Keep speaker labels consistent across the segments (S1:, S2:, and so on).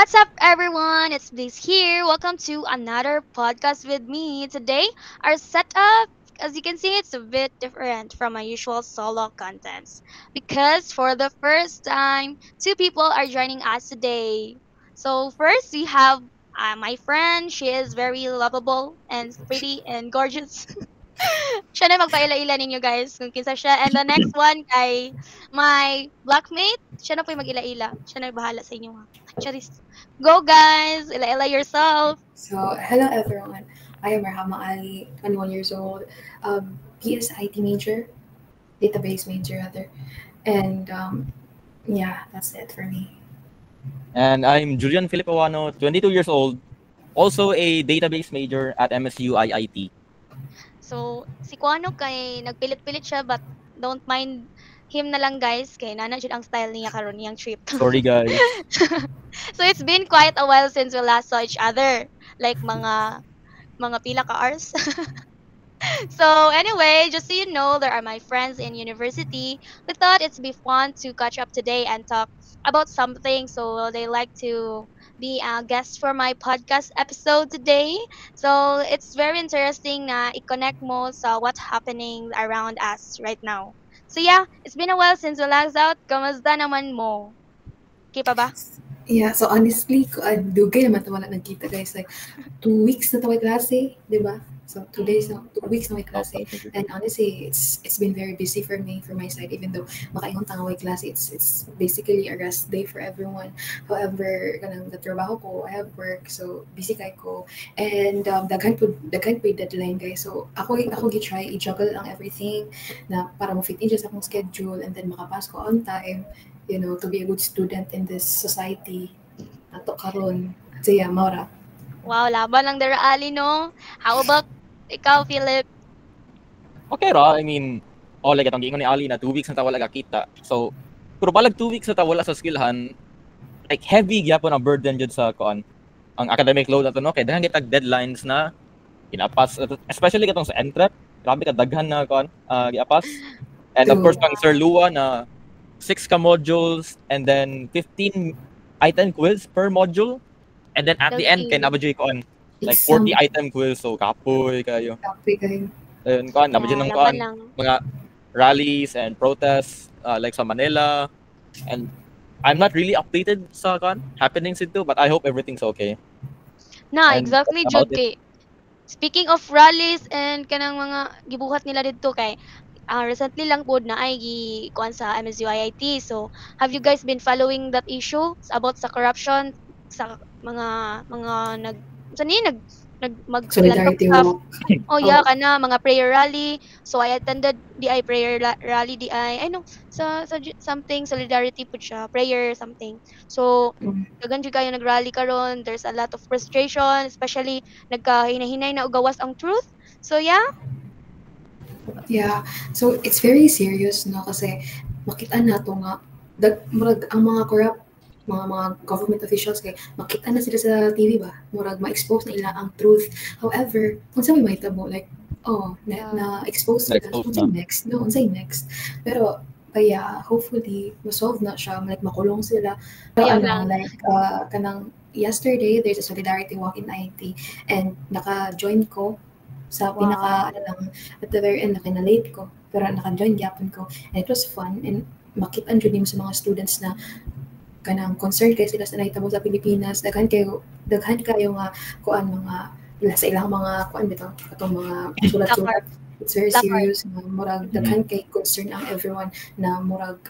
S1: What's up, everyone? It's Bliss here. Welcome to another podcast with me. Today, our setup, as you can see, it's a bit different from my usual solo contents because for the first time, two people are joining us today. So, first, we have my friend. She is very lovable and pretty and gorgeous. Siya na magpaila-ila ninyo guys kung kinsa siya. And the next one kay my blackmate, siya na po yung mag-ila-ila. Siya na yung bahala sa inyo ha. Charis. Go guys! Ila-ila yourself!
S2: So, hello everyone. I am Rahama Ali, 21 years old, PS IT major, database major rather, and yeah, that's it for me.
S3: And I'm Julian Filipowano, 22 years old, also a database major at MSU IIT.
S1: So, si Kuano kay nagpilit-pilit siya but don't mind him na lang guys kay nana jud ang style niya karon niyang trip.
S3: Sorry guys.
S1: So it's been quite a while since we last saw each other. Like mga pila ka hours. So anyway, just so you know, there are my friends in university. We thought it's be fun to catch up today and talk about something. So they like to be a guest for my podcast episode today. So it's very interesting na i-connect mo sa what's happening around us right now. So yeah, it's been a while since we last out. Kamusta naman mo? Okay pa ba?
S2: Yeah, so honestly, dugay naman ito wala nagkita guys. Like, 2 weeks na tawag klase, di ba? So 2 days na, 2 weeks na may klase. And honestly, it's been very busy for me, for my side, even though makaingon tanga way klase, it's basically a rest day for everyone. However, kanang the trabaho ko, I have work, so busy kay ko. And daghan po yung deadline guys. So ako gi-try i-juggle ang everything na para mo fit in sa akong schedule and then makapas ko on time, you know, to be a good student in this society. Nato karon. So yeah, Maura.
S1: Wow, laban lang dara Ali no. How about ikaw, Philip?
S3: Okay ra, I mean, like itong giingon ni Ali na 2 weeks na ta wala kakita. So, pero balag 2 weeks na ta wala sa skillhan, like heavy gyapon ang burden jud sa kuan. Ang academic load nato no kay daghan kitag deadlines na ginapas, especially katong sa NTREP. Grabe ka daghan na kuan, giapas. And of course pang Sir Lua na 6 ka modules and then 15 item quiz per module. And then at the end, kay nabadyo ko like 40 item quiz, so kapoy kayo.
S2: Kapoy kayo.
S3: Ayun, kuan, nabadyo ng kuan, mga rallies and protests like sa Manila. And I'm not really updated sa kuan happenings dito, but I hope everything's okay.
S1: Na, exactly, Jud. Speaking of rallies and kanang mga gibuhat nila dito kay recently lang pod na ay kuan sa MSU IIT. So, have you guys been following that issue about sa corruption sa mga
S2: Solidarity walk.
S1: Oh yeah, kana mga prayer rally. So I attended di ay prayer rally di ay sa something solidarity pud siya, prayer something. So dagan jud kayo nagrally karon. There's a lot of frustration, especially nagkahinay-hinay na og gawas ang truth. So yeah.
S2: Yeah. So it's very serious no kasi makita nato nga murag ang mga corrupt mga government officials kay makita na sila sa TV ba murag ma-expose na ila ang truth. However, unsa may mahitabo like na-expose sila unsay next pero kaya hopefully ma-solve na siya like makulong sila like kanang yesterday there's a solidarity walk in IIT and naka-join ko sa pinaka at the very end na-late ko pero naka-join gyapon ko and it was fun and makita jud sa mga students na kanang concerned kay sila sa nahitabo sa Pilipinas daghan kayo nga kuan mga sa ilang mga kuan bitaw katong mga sulat-sulat. It's very serious na murag daghan kay concern ang everyone na murag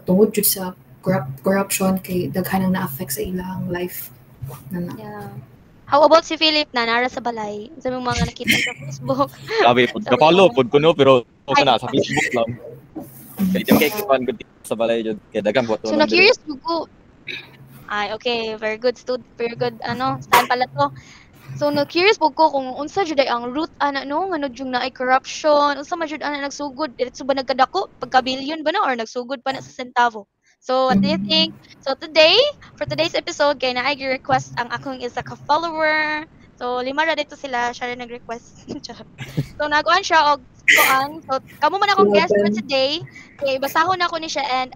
S2: tungod jud sa corruption kay daghan ang na-affect sa ilang life na.
S1: Yeah. How about si Philip na nara sa balay? Sa mga nakita sa Facebook.
S3: Grabe, follow pod ko no pero na sa Facebook lang. Kaya di makikipaan good sa balay jud kay daghang boto.
S1: So na-curious ko. Ay, okay, very good very good saan pala to. So na-curious ko kung unsa jud ang root ngano jud na ay corruption, unsa man jud nagsugod, diretso ba nagkadako pagka-billion ba na or nagsugod pa na sa sentavo. So what do you think? So today, for today's episode, kay na ay request ang akong isa ka follower. So 5 ra dito sila, siya rin nag-request. So naguan siya og So, kamo man akong guest for
S2: Welcome.
S1: today. Okay, basahon ako ni siya and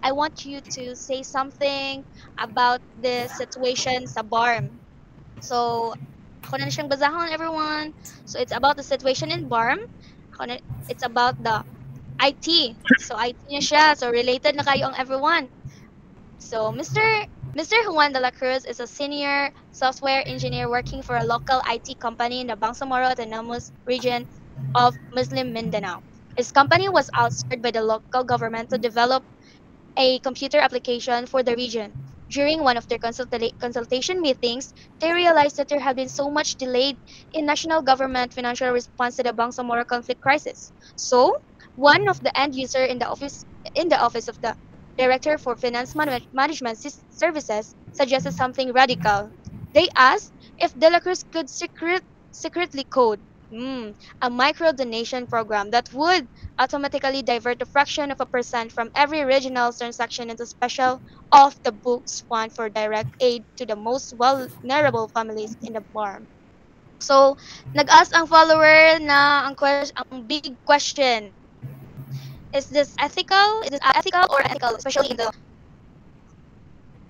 S1: I want you to say something about this situation sa BARM. So, ako na siyang basahon, everyone. So, it's about the situation in BARM. It's about the IT. So, IT na siya. So, related na kayo ang everyone. So, Mr. Juan de la Cruz is a senior software engineer working for a local IT company in the Bangsamoro Autonomous Region of Muslim Mindanao. His company was outsourced by the local government to develop a computer application for the region. During one of their consultation meetings, they realized that there had been so much delayed in national government financial response to the Bangsamoro conflict crisis. So, one of the end user in the office of the Director for Finance Management Services suggested something radical. They asked if De La Cruz could secretly code a micro donation program that would automatically divert a fraction of a percent from every regional transaction into special off-the-books fund for direct aid to the most vulnerable families in the farm. So, nag-ask ang follower na ang big question, is this ethical? Is this ethical or unethical, especially in the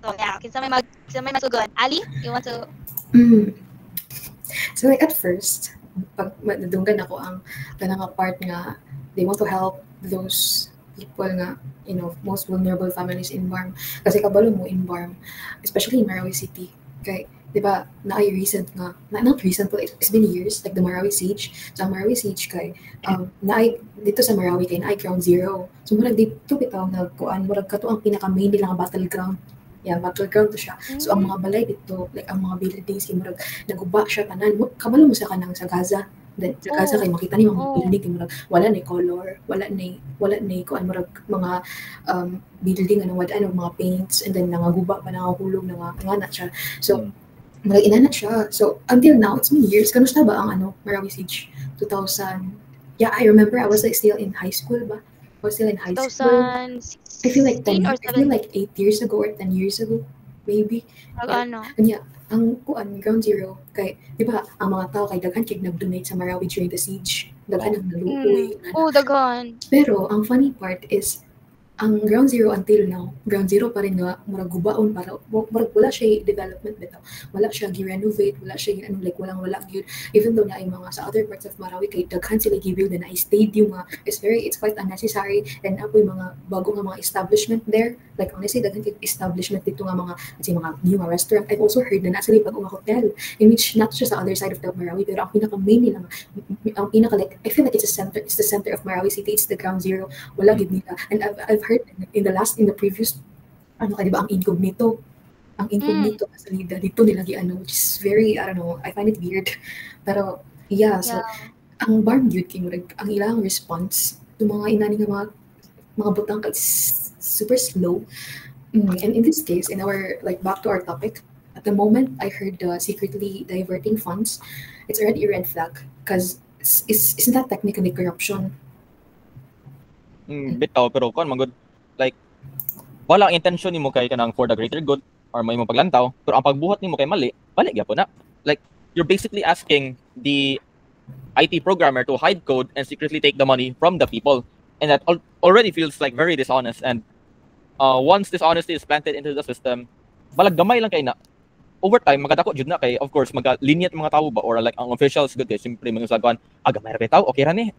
S1: so yeah, kinsa may masugod. Ali, you want to
S2: Mm. So like at first, pag nadunggan ako ang kanang part nga they want to help those people nga, you know, most vulnerable families in BARM. Kasi kabalo mo in BARM, especially in Marawi City. Kay, di ba, not recent, but it's been years, like the Marawi Siege. So ang Marawi Siege kay, dito sa Marawi kay naay Ground Zero. So murag dito bitaw nagkuan, murag kato ang pinaka-main nila nga battleground. Yeah, battleground to siya. So ang mga balay dito, like ang mga buildings, murag naguba siya tanan. Kabalo mo sa kanang sa Gaza. Then sa Gaza kay makita niyo mga building kay murag wala ni color, wala ni kuan murag mga building ano wala ano mga paints, and then nangaguba pa nangahulog nga siya. So murag inana siya. So until now it's been years. Kanusta ba ang Marawi Siege 2000? Yeah, I remember I was like still in high school ba? I was still in high school.
S1: 2016
S2: I feel like
S1: or
S2: 8 years ago or 10 years ago, maybe.
S1: ano?
S2: And yeah, ang Ground Zero, kay, di ba, ang mga tao kay daghan kay nag-donate sa Marawi during the siege. Daghan ang naluoy.
S1: Daghan.
S2: Pero, ang funny part is, ang Ground Zero until now, Ground Zero pa rin nga, murag gubaon para, murag wala siya development bitaw. Wala siya gi-renovate, wala siya like wala gyud. Even though na ay mga sa other parts of Marawi kay daghan sila gi-build na stadium nga, it's quite unnecessary, and apoy mga bago nga mga establishment there. Like honestly, daghan kay establishment dito nga mga new mga restaurant. I've also heard na sila pag mga hotel, in which not just sa other side of the Marawi, pero ang pinaka-main nila, ang pinaka like, I feel like it's the center of Marawi City, it's the Ground Zero. Wala gid nila. And I've heard in the previous di ba ang incognito sa Lida dito nila which is very, I don't know, I find it weird, pero yeah, so ang BARM youth king ang ilang response to mga inani nga mga butang kay super slow. And in this case, in our like back to our topic, at the moment I heard secretly diverting funds, it's already a red flag because isn't that technically corruption?
S3: Bitaw, pero kung magod, like, wala ang intention nimo kay kanang for the greater good or may mo paglantaw, pero ang pagbuhat nimo kay mali gyapon na. Like, you're basically asking the IT programmer to hide code and secretly take the money from the people, and that already feels like very dishonest. And once dishonesty is planted into the system, balag gamay lang kay na. Over time, magadako jud na kay, of course, maga-lineate mga tao ba, or like ang officials good kay simply mga sagwan, gamay ra kay tao, okay ra ni,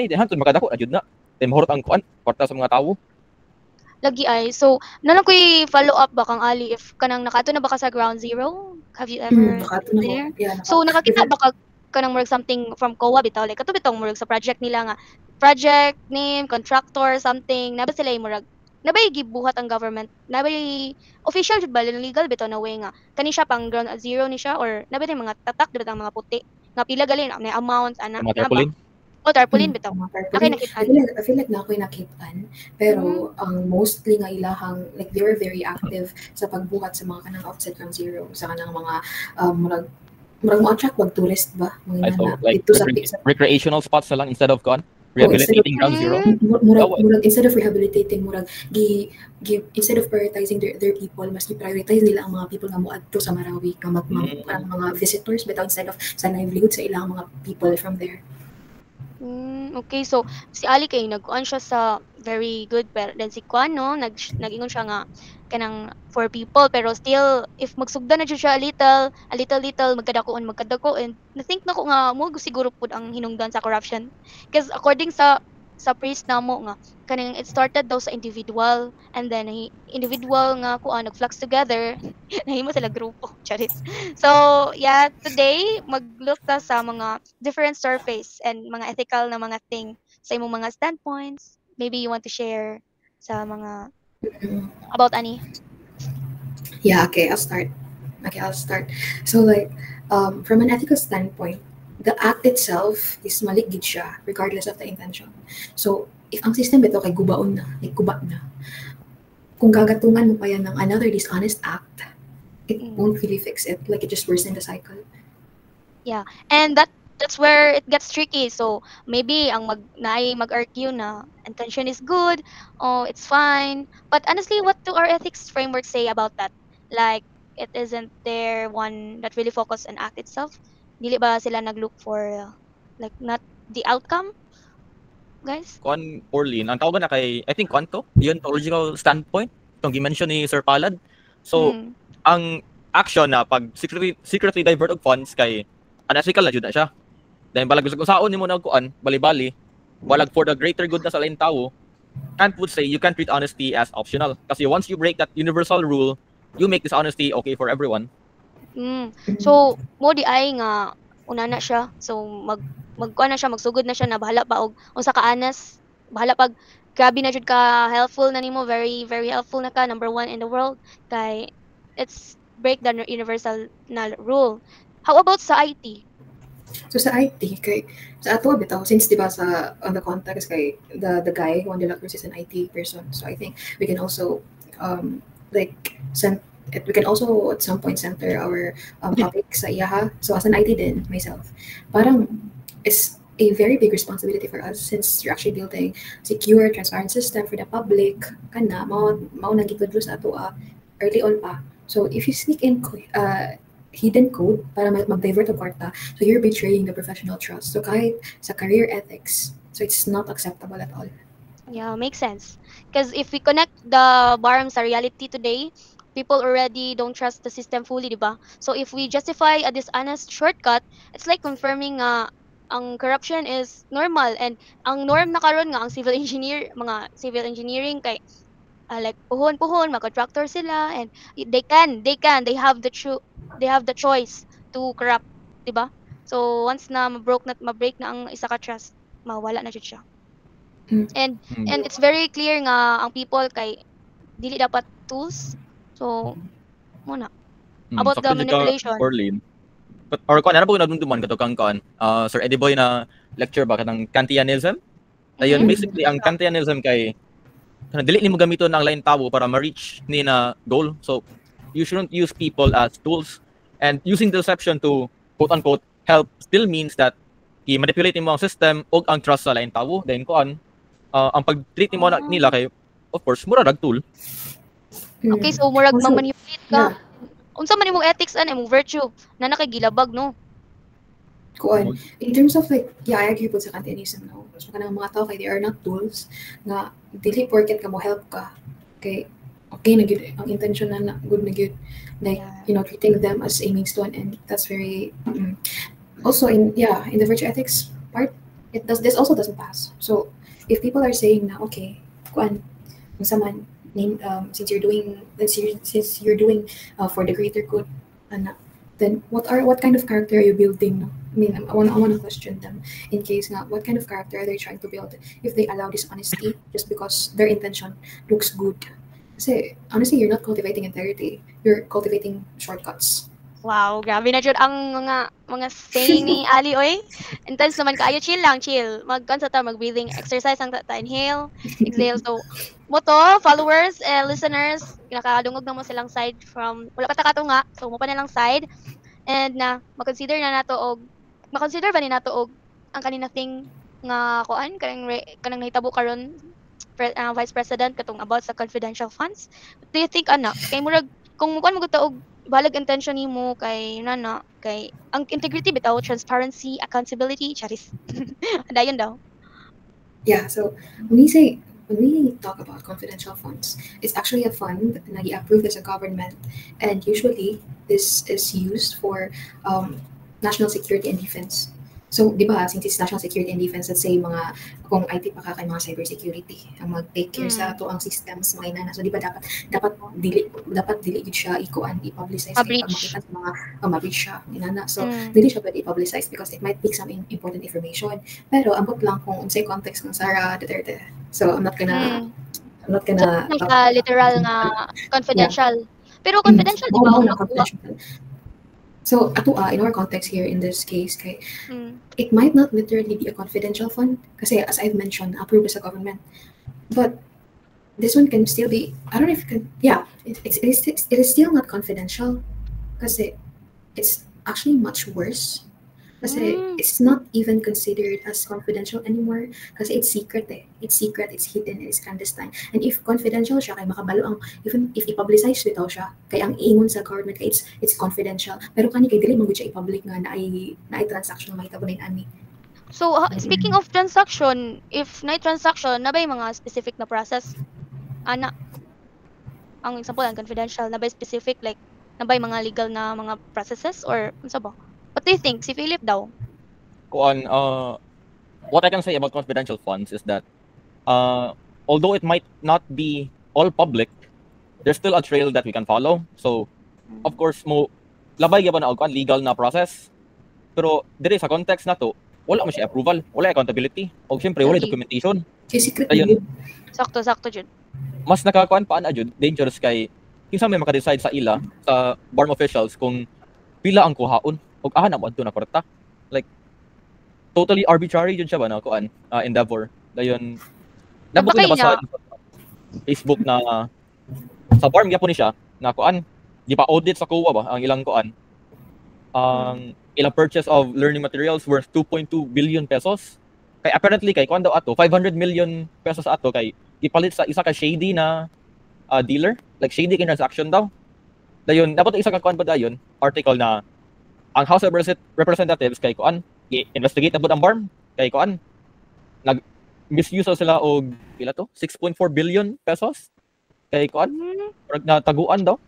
S3: dihan tud magadako na jud na. Then mahurot ang kuan, kwarta sa mga tao.
S1: Lagi ay. So, nalang ko'y follow up ba kang Ali, if kanang nakato na ba ka sa Ground Zero? Have you ever there?
S2: Yeah,
S1: So, nakakita ba ka kanang murag something from COA bitaw, like kato bitong murag sa project nila nga project name, contractor, something, naba sila murag nabay gibuhat ang government, nabay official jud ba legal bitaw na way nga kani siya pang Ground Zero ni siya, or nabay mga tatak dito ang mga puti nga pila gali na may amount ana
S3: Mga tarpaulin.
S1: Tarpaulin bitaw. Okay,
S2: I feel like na ako'y nakitaan, pero ang mostly nga ilahang, like they were very active sa pagbuhat sa mga kanang offset Ground Zero, sa kanang mga murag mo-attract wag tourist ba?
S3: Mga so, like recreational spots na lang instead of rehabilitating Ground Zero.
S2: Murag instead of rehabilitating, murag instead of prioritizing their people, mas i-prioritize nila ang mga people nga moadto sa Marawi, nga mga visitors, but instead of sa livelihood sa ilang mga people from there.
S1: Okay, so si Ali kay nag-kuan siya sa very good pero then si Kwan no nag-ingon siya nga kanang for people pero still if magsugdan na jud siya a little magkadako and na think nako nga mo siguro pud ang hinungdan sa corruption because according sa priest namo nga kaning it started daw sa individual and then individual nga kuan nag-flux together nahimo sila grupo charis. So yeah, today mag-look ta sa mga different surface and mga ethical na mga thing sa imong mga standpoints. Maybe you want to share sa mga
S2: Mm.
S1: about ani.
S2: Yeah, okay, I'll start. So like, from an ethical standpoint, the act itself is maligid siya, regardless of the intention. So, if ang system ito kay gubaon na, like guba na, kung gagatungan mo pa yan ng another dishonest act, it won't really fix it. Like, it just worsen the cycle.
S1: Yeah. And that's where it gets tricky. So maybe ang mag-argue na intention is good, oh it's fine. But honestly, what do our ethics framework say about that? Like it isn't there one that really focus on act itself? Dili ba sila nag-look for like not the outcome, guys?
S3: Kuan Orlin, ang tawag na kay, I think kuan to, deontological standpoint, itong gi-mention ni Sir Palad. So, ang action na pag secretly divert og funds kay unethical na jud na siya. Then balag usaon nimo na kuan, bali-bali, balag for the greater good na sa lain tawo, can't would say you can't treat honesty as optional. Kasi once you break that universal rule, you make dishonesty okay for everyone.
S1: So, mo di ay nga una na siya. So magkuan na siya, magsugod na siya na bahala pa og unsa ka anas, bahala pag grabe na jud ka helpful na nimo, very very helpful na ka, number one in the world kay it's break the universal na rule. How about sa IT?
S2: So sa IT, kay sa ato bitaw, since diba sa on the context kay the guy Juan de la Cruz is an IT person, so I think we can also like we can also at some point center our topic sa iyaha. So as an IT din myself, parang it's a very big responsibility for us since you're actually building secure, transparent system for the public. Kana mao nang gitudlo sa ato early on pa. So if you sneak in hidden code para mag-divert ang kwarta, so you're betraying the professional trust. So kahit sa career ethics, so it's not acceptable at all.
S1: Yeah, makes sense. Because if we connect the BARM sa reality today, people already don't trust the system fully, di ba? So if we justify a dishonest shortcut, it's like confirming ang corruption is normal and ang norm na karon nga ang mga civil engineering kay like puhon mga contractor sila and they have the choice to corrupt, di ba? So once na ma-break na ang isa ka trust, mawala na jud siya. And it's very clear nga ang people kay dili dapat tools. So muna about the manipulation.
S3: Orlin. Or kung ano po nadumduman kato kang Sir Eddie Boy na lecture ba kanang Kantianism? Ayun, basically ang Kantianism kay dili nimo gamiton ang lain tawo para ma-reach ni na goal. So you shouldn't use people as tools, and using deception to quote unquote help still means that i-manipulate mo ang system o ang trust sa lain tawo. Then ang pag-treat mo nila kay of course mura rag tool.
S1: Okay, so murag ma-manipulate ka. Unsa man imong ethics and imong virtue na nakagilabag no?
S2: Kuan in terms of like I agree po sa Kantianism no. So kanang mga tao kay they are not tools nga dili porket ka mo help ka kay okay na gyud ang intention na good na gyud like treating them as a means to an end. That's very also in the virtue ethics part this also doesn't pass. So if people are saying na okay kuan unsa man since you're doing for the greater good then what kind of character are you building no? I mean, I want to question them in case nga what kind of character are they trying to build if they allow dishonesty just because their intention looks good. Kasi honestly, you're not cultivating integrity. You're cultivating shortcuts.
S1: Wow, grabe na jud ang mga saying ni Ali oy. Intense naman kaayo, chill. Mag-breathing exercise ang ta inhale, exhale. So mo to, followers and listeners, nakadungog na mo silang side from wala pa ta nga. So mo pa nilang side and na makonsider ba ni nato og ang kanina thing nga kuan kanang nahitabo karon Vice President katong about sa confidential funds. Do you think kay murag kung kuan mo og balag intention nimo kay nana kay ang integrity bitaw, transparency, accountability, charis. Dayon daw.
S2: Yeah, so when we talk about confidential funds, it's actually a fund na i-approve as a government, and usually this is used for national security and defense. So, di ba, since it's national security and defense, let's say mga kung IT pa ka kay mga cybersecurity ang mag-take care sa ato ang systems mga inana. So, di ba dapat dili gid siya i-publicize kay pag
S1: Publish.
S2: makita sa mga ma-reach siya inana. So,
S1: Mm.
S2: dili siya pwede i-publicize because it might pick some important information. Pero ambot lang kung unsay context ng Sara Duterte. So, I'm not gonna
S1: So, nang siya literal nga confidential. Pero confidential di ba?
S2: Mao
S1: Ang
S2: na confidential. So, in our context here in this case, kay it might not literally be a confidential fund kasi as I've mentioned, approved as a government. But this one can still be, I don't know if it can, yeah, it is still not confidential kasi it's actually much worse. Kasi it's not even considered as confidential anymore kasi it's secret eh. It's secret, it's hidden, it's clandestine. And if confidential siya, kay makabalo ang, even if i-publicize bitaw siya, kay ang ingon sa government kay it's confidential. Pero kani kay dili mo gud siya i-public nga na ay transaction mahita ko ani.
S1: So, speaking of transaction, if na transaction, na ba yung mga specific na process? Ana, ang example, ang confidential, na ba yung specific, like, na ba yung mga legal na mga processes, or, ano ba? What do you think? Si Philip daw.
S3: Kuan, what I can say about confidential funds is that although it might not be all public, there's still a trail that we can follow. So, of course, labay gyapon na og legal na process. Pero diri sa context na to, wala man siya approval, wala accountability, o syempre wala
S1: Lagi.
S3: documentation.
S2: Kay secret
S3: Ayun.
S2: yun.
S1: Sakto, Jud.
S3: Mas nakakuan pa na jud, dangerous kay kinsa may maka-decide sa ila sa BARM officials kung pila ang kuhaon ug ana mo adto na kwarta. Like totally arbitrary jud siya ba na kuan endeavor. Dayon nabot
S1: Napakay
S3: na ba sa Facebook na sa BARM gyapon ni siya na kuan di pa audit sa COA ba ang ilang kuan ilang purchase of learning materials worth 2.2 billion pesos. Kay apparently kay kuan daw ato 500 million pesos ato kay ipalit sa isa ka shady na dealer, like shady kay transaction daw. Dayon dapat isa ka kuan ba dayon article na ang House of Representatives kay kuan i-investigate na ang BARM kay kuan nag misuse sila og pila to 6.4 billion pesos kay kuan nataguan daw.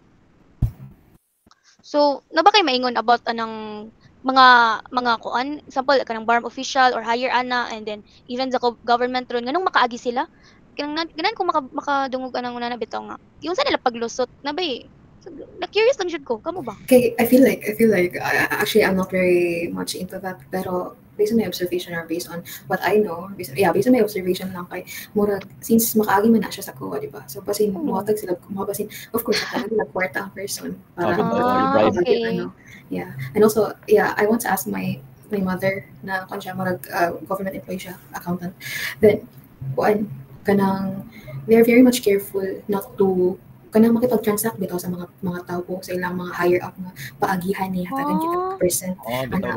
S1: So, na ba kayo maingon about anang mga kuan, example kanang BARM official or higher ana, and then even the government ron nganong makaagi sila? Ganan kung makadungog anang una na bitaw nga. Yung sa nila paglusot na ba eh. So, na-curious lang jud ko, kamo ba?
S2: Okay, I feel like actually I'm not very much into that, pero based on my observation or based on what I know, based on my observation lang kay mura since makaagi man na siya sa COA, di ba? So basin muhatag sila basin of course ako nila kwarta ang person para
S1: okay.
S2: Yeah. And also, I want to ask my mother na kung siya marag government employee siya, accountant. Then kanang they're very much careful not to kanang makipag-transact bitaw sa mga tao sa ilang mga higher up nga paagihan ni hatagan kita percent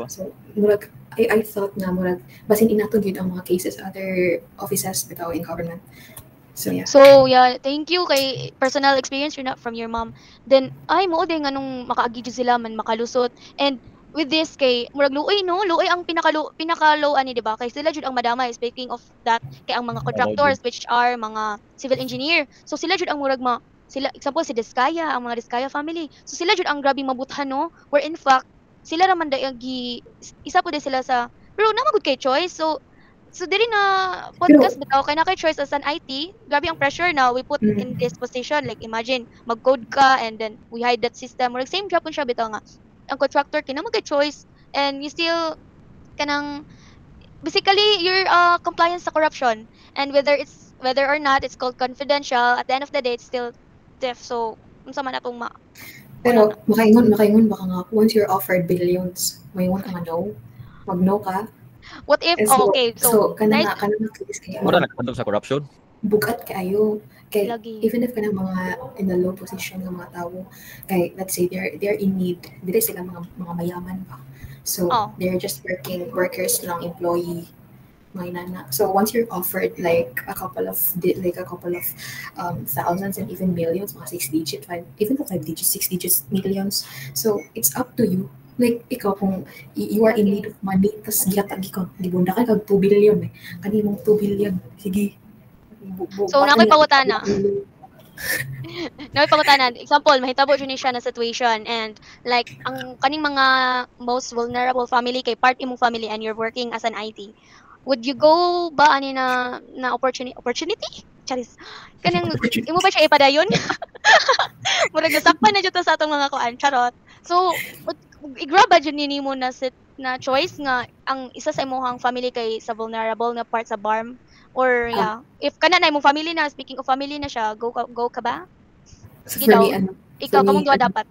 S2: so murag I thought na murag basin inato gyud ang mga cases other offices bitaw in government. So yeah,
S1: thank you kay personal experience from your mom. Then ay mo din nganong makaagi jud sila man makalusot, and with this kay murag luoy ang pinaka-low ani, di ba? Kay sila jud ang madamay, speaking of that, kay ang mga contractors which are mga civil engineer. So sila jud ang murag sila, example si Diskaya, ang mga Diskaya family. So sila jud ang grabe mabuthan no, where in fact sila ra man isa po din sila sa pero namagud kay choice. So diri na podcast bitaw kay na kay choice as an IT, grabe ang pressure na we put in this position. Like imagine mag-code ka and then we hide that system. Or same job siya bitaw nga. Ang contractor kina magay choice and you still kanang basically you're compliance sa corruption, and whether or not it's called confidential, at the end of the day it's still theft. So unsa man atong
S2: pero makaingon baka nga once you're offered billions maingon ka nga no mag-no ka.
S1: What if okay
S2: so kana case kay
S3: wala nakadto sa corruption
S2: bugat kayo kay
S1: lagi.
S2: Even if kana mga in a low position nga mga tawo kay let's say they're in need, dili sila mga mayaman pa, so they're just workers lang, employee, mga inana. So once you're offered like a couple of thousands and even millions, mga 6 digit, even the 5 digits, 6 digits, millions. So it's up to you. Like ikaw kung you are in
S1: Okay.
S2: need of money, tas giyatag ikaw, gibunda ka kag 2 billion eh. Kanimong 2 billion. Sige.
S1: So na ako'y
S2: Baka
S1: pangutana. Na may pangutanan. Example, mahitabo jud ni siya na situation and like ang kaning mga most vulnerable family kay part imong family and you're working as an IT. Would you go ba ani na opportunity? Charis. Kanang imo ba siya ipadayon? Murag nasakpan na jud to sa atong mga kuan, charot. So, i-grab ba jud nimo na choice nga ang isa sa imong family kay sa vulnerable nga part sa BARM or yeah, if kana na imong family na, speaking of family na siya, go ka ba?
S2: So
S1: Sige
S2: for
S1: daw.
S2: me,
S1: Ikaw kamong duha dapat.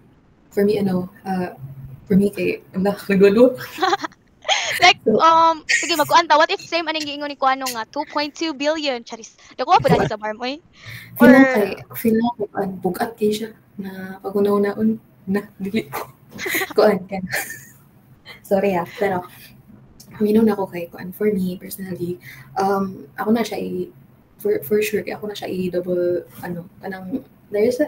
S2: for me kay nagwalo.
S1: Like sige magkuan ta, what if same aning giingon ni kuano nga 2.2 billion charis. Dako pa dali sa BARM oy.
S2: Feel lang ko bugat kay siya na pagunaw-naon na dili. Kuan kan. Sorry pero minun ako kay kuan for me personally, ako na siya for sure kay ako na siya double kanang there's a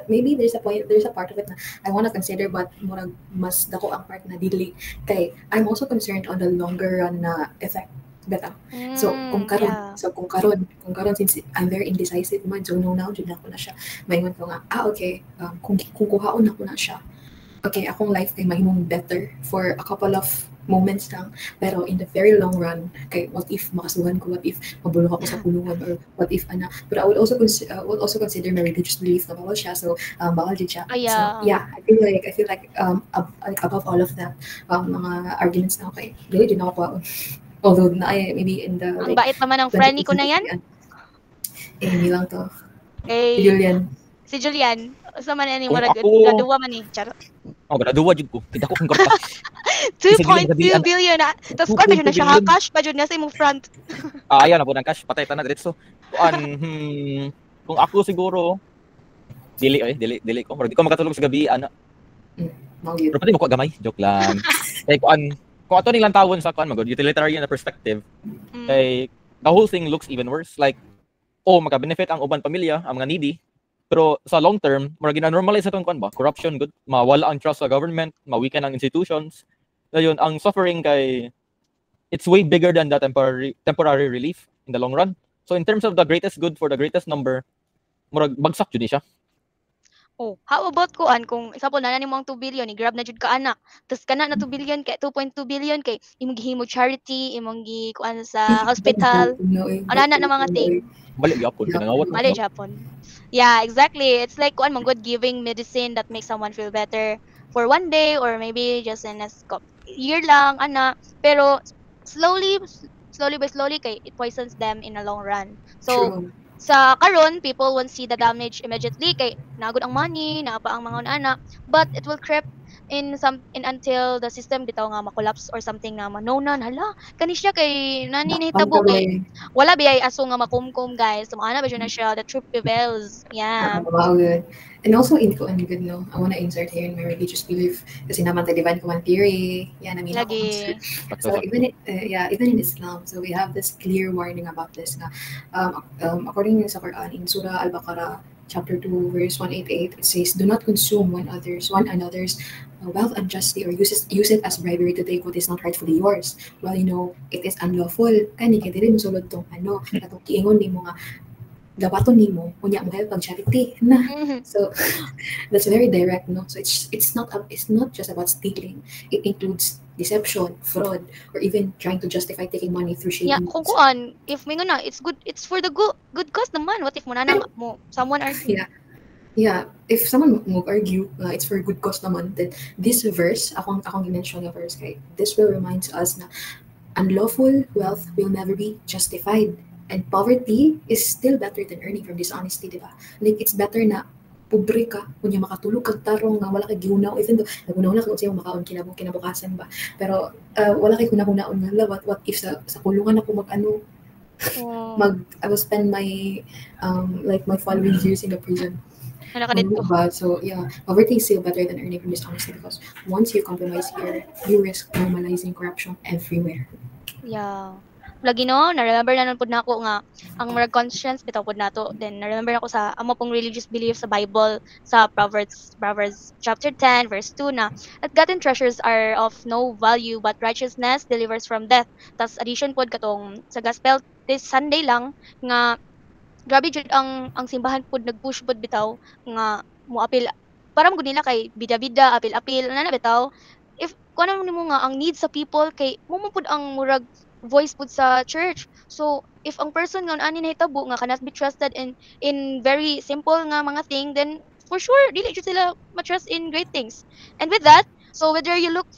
S2: part of it na I want to consider but murag mas dako ang part na dili kay I'm also concerned on the longer run na effect beta. So kung karon since I'm very indecisive man, so no now jud ako na siya maingon ko nga okay, kung kuhaon ako na siya, okay, akong life kay mahimong better for a couple of moments lang, pero in the very long run kay what if makasuhan ko, what if mabulok ako sa kulungan, or what if but I would also consider my religious belief na bawal siya, so bawal din siya. So yeah, I feel like above all of that, mga arguments na okay dili din ako kuhaon. Although na maybe in the
S1: ang bait naman ng friend ni ko na yan.
S2: Hindi lang to.
S1: Si Julian. Sa man ni
S3: Kung
S1: murag
S3: ako-
S1: gaduwa man ni. Charot.
S3: Graduwa jud ko. Kita ko kung karta.
S1: 2.2
S3: Sige,
S1: billion na. Tapos pa jud na siya
S3: 2.2
S1: cash pa jud na sa imong front.
S3: Ayan na po ng cash, patay tanan diretso. Kung ako siguro dili ko. Murag di ko makatulog sa gabi ana. Pero pati mo ko gamay, joke lang. Kay kung ato nilang tawon sa magod utilitarian na perspective, kay the whole thing looks even worse. Like maka-benefit ang uban pamilya, ang mga needy. Pero sa long term, murag gina-normalize atong ba? Corruption good, mawala ang trust sa government, ma-weaken ang institutions. Dayon ang suffering kay it's way bigger than the temporary relief in the long run. So in terms of the greatest good for the greatest number, murag bagsak jud ni siya.
S1: How about kung example na nimo ang 2 billion, i-grab na jud ka anak. Tapos kana na 2 billion kay 2.2 billion kay imong gihimo charity, imong kuan sa hospital. Ana na mga thing.
S3: Balik gyapon pinangawat.
S1: Mali Japon. Yeah, exactly. It's like one good giving medicine that makes someone feel better for one day or maybe just in a year lang ana. Pero slowly by slowly kay it poisons them in the long run. So
S2: True.
S1: sa karon people won't see the damage immediately kay nagod ang money, naa pa ang mga anak, but it will creep in until the system bitaw nga ma-collapse or something na manonan hala kani siya kay nani nahitabo kay wala biyay aso nga makumkum guys, so ana ba siya na siya, the truth prevails. Yeah.
S2: Wow, good. And also in ko good no, I wanna insert here in my religious belief kasi naman tayo divine command theory. Yan namin
S1: Lagi.
S2: So even in Islam, so we have this clear warning about this na according sa Quran in Surah Al-Baqarah chapter 2 verse 188, it says, do not consume one another's wealth unjustly or use it as bribery to take what is not rightfully yours. Well, you know, it is unlawful. Kani kay dili mo sulod tong katong kiingon nimo nga gabaton nimo unya mo help pag charity na. So that's very direct, no? So it's not just about stealing. It includes deception, fraud, or even trying to justify taking money through shady
S1: Yeah,
S2: means.
S1: kung kuan, if may nga it's good, it's for the good cause naman. What if mo someone argue?
S2: Yeah, if someone will argue it's for good cause naman, then this verse, akong i-mention na verse kay, this will remind us na unlawful wealth will never be justified. And poverty is still better than earning from dishonesty, di ba? Like, it's better na pobre ka, kunya makatulog kag tarong nga wala kay gihunaw, even though nagunaw na kung sa'yo makaon kinabukasan ba. Pero wala kay kunahunaon nga, what if sa kulungan ako I will spend my my following years in the prison. So yeah, poverty is still better than earning from dishonesty because once you compromise here, you risk normalizing corruption everywhere.
S1: Yeah. lagi no, na-remember na pud nako nga ang murag conscience bitaw pud nato. Then na-remember ako sa amo pong religious belief sa Bible sa Proverbs chapter 10 verse 2 na at gotten treasures are of no value but righteousness delivers from death. Tas addition pod katong sa gospel this Sunday lang nga grabe jud ang simbahan pod nag-push pod bitaw nga moapil para mo nila kay bida-bida apil-apil na bitaw if kuno nimo nga ang need sa people kay mo pud ang murag voice pud sa church. So if ang person nga ani nahitabo nga cannot be trusted in very simple nga mga thing, then for sure dili jud sila ma-trust in great things. And with that, so whether you look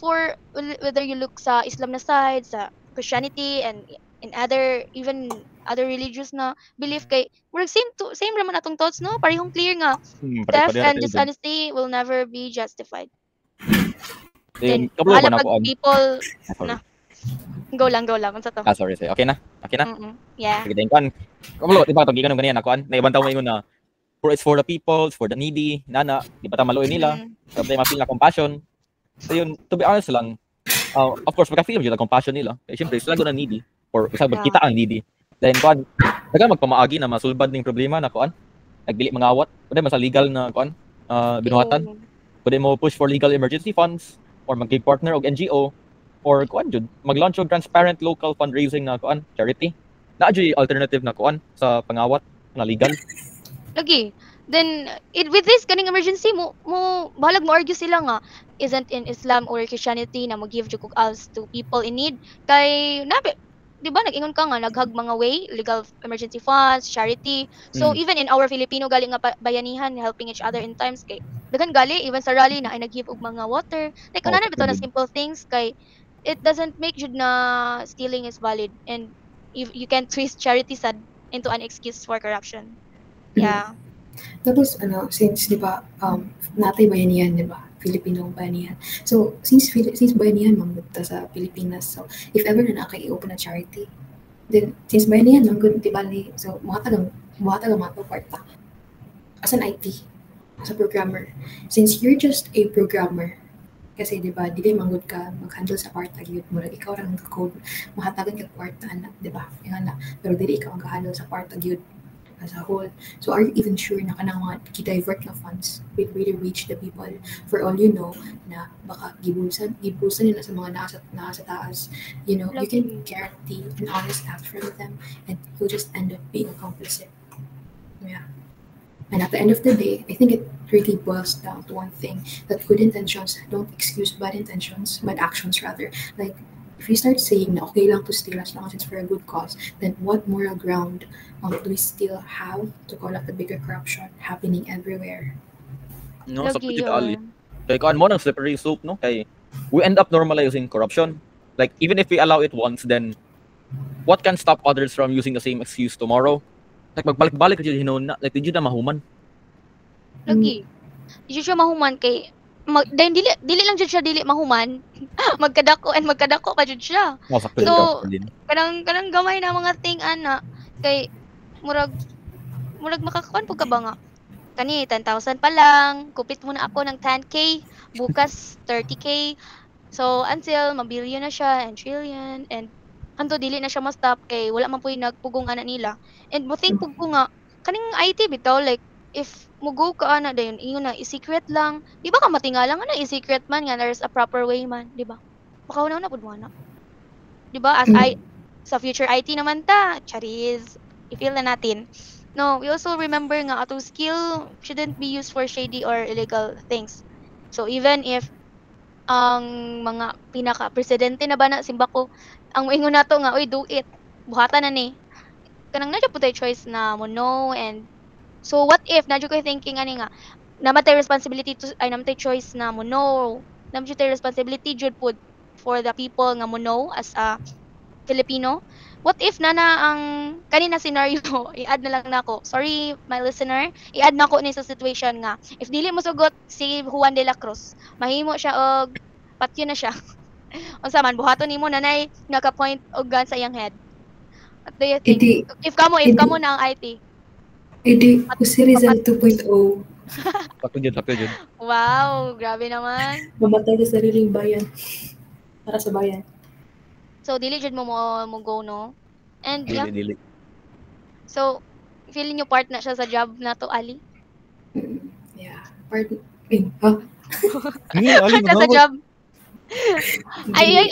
S1: sa Islam na side, sa Christianity and in other even other religious na belief kay murag same raman atong thoughts no, parehong clear nga theft
S3: Pare-pareho
S1: and
S3: tayo dun.
S1: dishonesty will never be justified.
S3: Then,
S1: Then
S3: kabalo
S1: wala
S3: pa na
S1: pag
S3: ko.
S1: people
S3: Sorry.
S1: na go lang unsa to.
S3: Sorry. Okay na? Okay na?
S1: Yeah.
S3: Sige, then, kuan. Kabalo, di ba, ito, ganun ganyan, kuan. Naibantaw mo ingon na, it's for the people, it's for the needy, nana, di ba tamaluin nila, sabi mapil na compassion. So yun, to be honest lang, of course, magka-feel yun ang compassion nila. Eh, siyempre, sila na needy, or sabi, kita ang needy. Then, kuan, daga magpamaagi na masulbad ng problema na kuan, nagbili mangawat, pwede mas legal na kuan, binuhatan. Pwede mo push for legal emergency funds, or mag-give partner og NGO, or kuan jud mag-launch og transparent local fundraising na kuan charity na jud alternative na kuan sa pangawat na legal.
S1: Lagi. Then with this kaning emergency mo balag mo argue sila nga isn't in Islam or Christianity na mo-give jud og alms to people in need kay nabi di ba nag-ingon ka nga naghag mga way legal emergency funds charity so even in our Filipino gali nga bayanihan helping each other in times kay daghan gali even sa rally na ay nag-give og mga water like ana bitaw na simple things kay it doesn't make jud na stealing is valid and you can twist charity sad into an excuse for corruption. Yeah.
S2: Tapos, since, di ba, natay bayanihan, di ba? Filipino bayanihan. So, since bayanihan, mamagta sa Pilipinas, so, if ever na naka-i-open na charity, then, since bayanihan, di ba, so, muhatag ang mga kwarta. As an IT, as a programmer, since you're just a programmer, kasi, di ba, dili manggod ka mag-handle sa kwarta, yun mo, ikaw lang code mahatagan ka kwarta, di ba? Pero dili ikaw ang handle sa kwarta, yun as a whole. So are you even sure na kanang mga ki-divert na funds will really reach the people? For all you know, na baka gibusan nila sa mga nasa taas. You know, you can guarantee an honest act from them and you'll just end up being a complicit. Yeah. And at the end of the day, I think it really boils down to one thing, that good intentions don't excuse bad actions rather. Like, if we start saying na okay lang to steal as long as it's for a good cause, then what moral ground do we still have to call out the bigger corruption happening everywhere?
S3: No, sa pagkita ali. Kaya kuan mo ng slippery slope, no? Kay we end up normalizing corruption. Like, even if we allow it once, then what can stop others from using the same excuse tomorrow? Like, magbalik-balik ka dyan, like, did you na mahuman?
S1: Lagi. Did you siya mahuman kay dahil dili lang jud siya dili mahuman magkadako pa jud siya. So kanang gamay na mga thing ana kay murag makakuan pud ka ba nga kani 10,000 pa lang kupit mo na ako ng 10k bukas 30k so until mabillion na siya and trillion and kanto dili na siya ma-stop kay wala man puy nagpugong ana nila and mo think pug ko nga kaning IT bitaw like if mugo ka ana dayon ingon na i-secret lang di ba ka matingala nga na i-secret man nga there's a proper way man di ba baka una pud mo na di ba as sa future IT naman ta charis i-feel na natin no we also remember nga atong skill shouldn't be used for shady or illegal things so even if ang mga pinaka presidente na ba na simbako ang moingon nato nga oy do it buhatan na ni kanang nadya pud tay choice na mo no and so what if nadyo ko thinking ani nga namatay responsibility to ay namatay choice na mo no namatay responsibility jud pud for the people nga mo no as a Filipino what if nana ang kanina scenario i-add na lang nako sorry my listener i-add nako ni sa situation nga if dili mo sugot si Juan de la Cruz mahimo siya og patyo na siya unsa man buhaton nimo nanay naka-point og gun sa iyang head what do you think if kamo na ang IT
S2: Edi, Jose Rizal 2.0.
S3: Sakto dyan.
S1: Wow, grabe naman.
S2: Mamatay sa sariling bayan. Para sa bayan.
S1: So, dili jud mo go, no? And yeah,
S3: Dili.
S1: so feeling nyo part na siya sa job na to, Ali?
S2: Yeah. Huh?
S3: Ali,
S1: Part na sa job.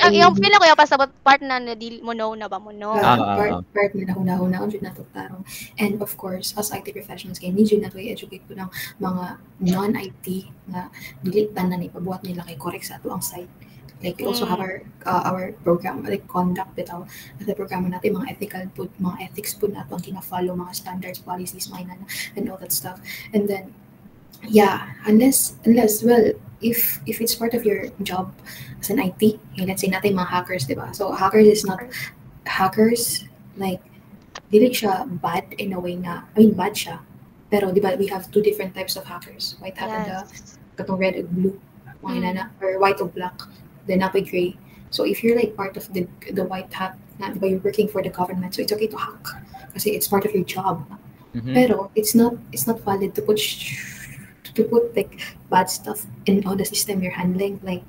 S1: Yung feel ko yung pasabot part na dili mo know na ba mo know.
S2: Part na huna-huna jud nato tarong. And of course, as IT professionals kay need jud nato i-educate ko ng mga non-IT na dili tanan ipabuhat nila kay correct sa ato ang site. Like we also have our program like conduct bitaw at the program natin mga ethical pud mga ethics pud nato ang kina-follow mga standards policies mga and all that stuff. And then yeah, unless well if it's part of your job as an IT, let's say natin mga hackers, diba? So hackers is not hackers like dili siya bad in a way na bad siya. Pero diba we have two different types of hackers. White hat and katong red and blue. Mga na or white or black. Then napay gray. So if you're like part of the white hat, na diba you're working for the government, so it's okay to hack kasi it's part of your job. Pero it's not valid to put like bad stuff in all the system you're handling, like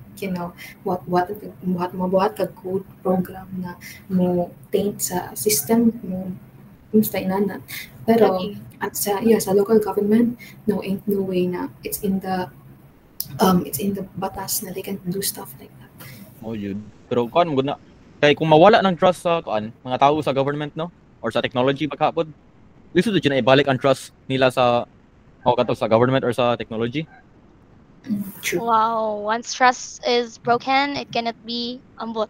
S2: what mabuhat ka code program na mo taint sa system mo musta inana. Pero at sa local government, ain't no way na it's in the batas na they can do stuff like that.
S3: Oh yun. Pero kuan mo na kay kung mawala ng trust sa mga tao sa government no or sa technology pagkapod, lisod jud na ibalik ang trust nila sa sa government or sa technology.
S2: True.
S1: Wow, once trust is broken, it cannot be ambot.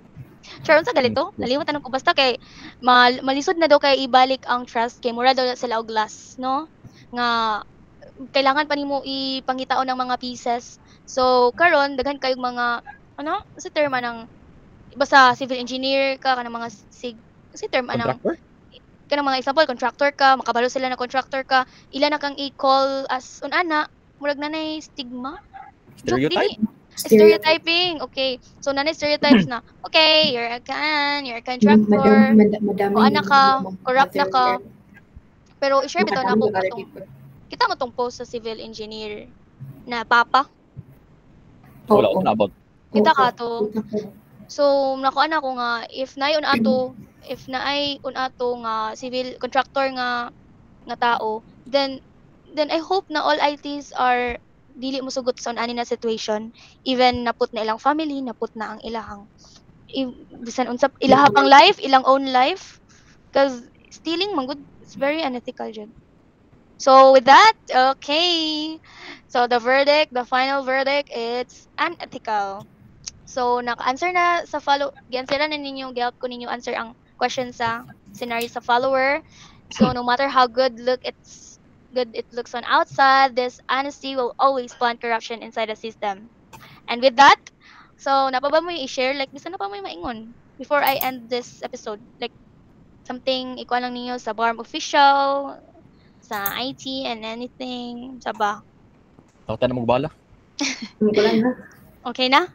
S1: Sure, unsa galito? Nalimutan ko basta kay malisod na daw kay ibalik ang trust kay mura daw sila og glass, no? Nga kailangan pa nimo ipangitaon ng mga pieces. So karon daghan kayong mga sa term ng basta civil engineer ka kanang mga term anang kanang mga example contractor ka, makabalo sila na contractor ka, ila na kang i-call as unana murag nanay stigma. Stereotyping. Okay. So nanay stereotypes na. Okay, you're a contractor.
S2: Madami.
S1: O anak ka, corrupt na ka. Pero i-share bitaw na ako kita mo tong post sa civil engineer na papa.
S3: Wala ko na about.
S1: Kita ka to. So nakuan ako nga if naay unato nga civil contractor nga tao, then I hope na all ITs are dili mo sugot sa ani na situation, even naput na ilang family, naput na ang ilahang bisan unsa ilaha pang life, ilang own life, because stealing man good, it's very unethical jud. So with that, okay. So the final verdict, it's unethical. So naka-answer na sa gi-answeran na ninyo, gi-help ko ninyo answer ang question sa scenario sa follower. So no matter how good it looks on outside, this honesty will always plant corruption inside the system. And with that, so napa ba mo i-share like bisan na pa mo maingon before I end this episode, like something ikuha lang ninyo sa BARM official, sa IT and anything, sa ba?
S3: Tawta na mo bala.
S1: Okay na?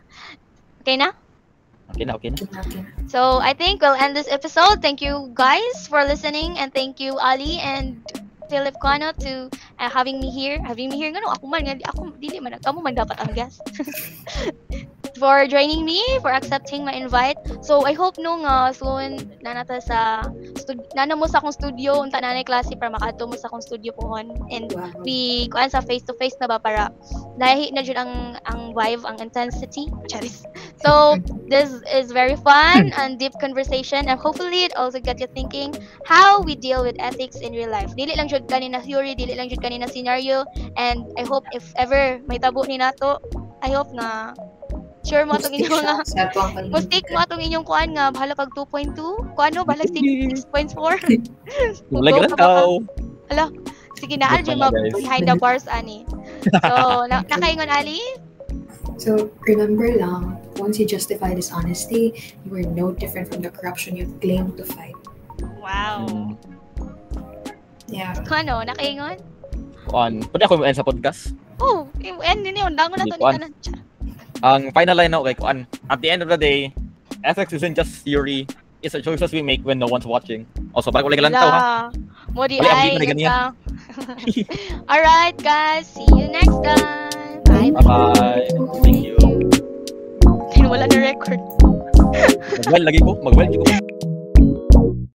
S1: Okay na?
S3: Okay na.
S1: So I think we'll end this episode. Thank you guys for listening, and thank you Ali and Philip Cano to having me here. Ngano ako man dili man amo man dapat ang guest. For joining me, for accepting my invite. So I hope nung soon nanata sa nana mo sa akong studio unta nanay klase para makaadto mo sa akong studio pohon, and we kuan sa face to face na ba para lahi na jud ang vibe, ang intensity. Charis. So this is very fun and deep conversation, and hopefully it also get you thinking how we deal with ethics in real life. Dili lang jud kanina theory, dili lang jud kanina scenario, and I hope if ever may tabo ni nato, I hope na sure mo atong inyong mistake mo atong inyong kuan nga bahala kag 2.2 kuano bahala 6.4
S3: Lagi daw.
S1: Hala sige na alje behind the bars ani. So nakaingon Ali.
S2: So remember lang, once you justify dishonesty, you are no different from the corruption you claim to fight.
S1: Wow.
S2: Yeah.
S1: Kuano nakaingon?
S3: Pwede ako mo end sa podcast?
S1: Oh, end ni undangon na to ni tanan.
S3: Ang final line na at the end of the day, ethics isn't just theory, it's the choices we make when no one's watching. Also, parang wala lang tao ha.
S1: Mo di ay. Alright guys, see you next time.
S3: Bye. Thank you.
S1: Wala na record.
S3: Mag-well lagi ko.